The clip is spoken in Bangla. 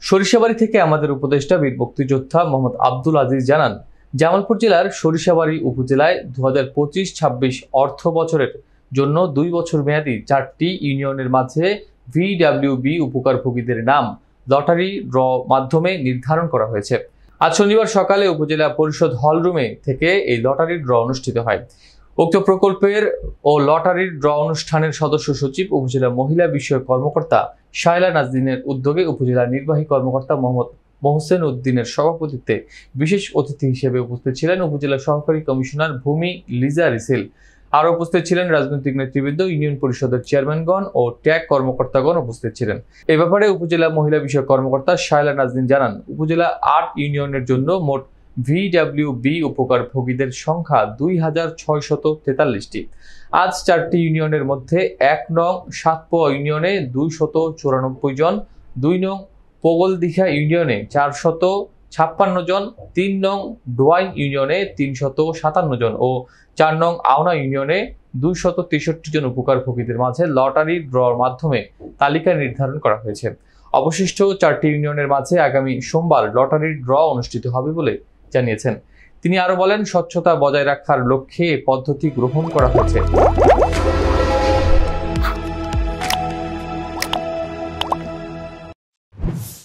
সরিষাবাড়ী থেকে আমাদের উপদেষ্টা বীর মুক্তিযোদ্ধা মোহাম্মদ আব্দুল আজিজ জানান, জামালপুর জেলার সরিষাবাড়ী উপজেলায় 2025-26 অর্থ বছরের জন্য 2 বছর মেয়াদী 4টি ইউনিয়নের মাঝে ভিডব্লিউবি উপকারভোগীদের নাম লটারি ড্র মাধ্যমে নির্ধারণ করা হয়েছে। আজ শনিবার সকালে উপজেলা পরিষদ হলরুমে থেকে এই লটারির ড্র অনুষ্ঠিত হয়। উক্ত প্রকল্পের ও লটারির ড্র অনুষ্ঠানের সদস্য সচিব উপজেলা মহিলা বিষয়ক কর্মকর্তা শায়লা নাজনীনের উদ্যোগে উপজেলা নির্বাহী কর্মকর্তা মোহাম্মদ মোহসেন উদ্দিনের সভাপতিত্বে বিশেষ অতিথি হিসেবে উপস্থিত ছিলেন উপজেলা সহকারী কমিশনার ভূমি লিজা রিসেল। আরও উপস্থিত ছিলেন রাজনৈতিক নেতৃবৃন্দ, ইউনিয়ন পরিষদের চেয়ারম্যানগণ ও ট্যাগ কর্মকর্তাগণ উপস্থিত ছিলেন। এ ব্যাপারে উপজেলা মহিলা বিষয়ক কর্মকর্তা শায়লা নাজনীন জানান, উপজেলা 8 ইউনিয়নের জন্য মোট ভিডব্লিউবি উপকারভোগীদের সংখ্যা 2643টি। আজ 4টি ইউনিয়নের মধ্যে 1 নং সাতপোয়া ইউনিয়নে 294 জন, 2 নং পোগলদিঘা ইউনিয়নে 456 জন, 3 নং ডোয়াইন ইউনিয়নে 357 জন ও 4 নং আওনা ইউনিয়নে 263 জন উপকারভোগীদের মাঝে লটারি ড্রর মাধ্যমে তালিকা নির্ধারণ করা হয়েছে। অবশিষ্ট 4টি ইউনিয়নের মাঝে আগামী সোমবার লটারির ড্র অনুষ্ঠিত হবে বলে জানিয়েছেন। তিনি আরো বলেন, স্বচ্ছতা বজায় রাখার লক্ষ্যে এ পদ্ধতি গ্রহণ করা হয়েছে।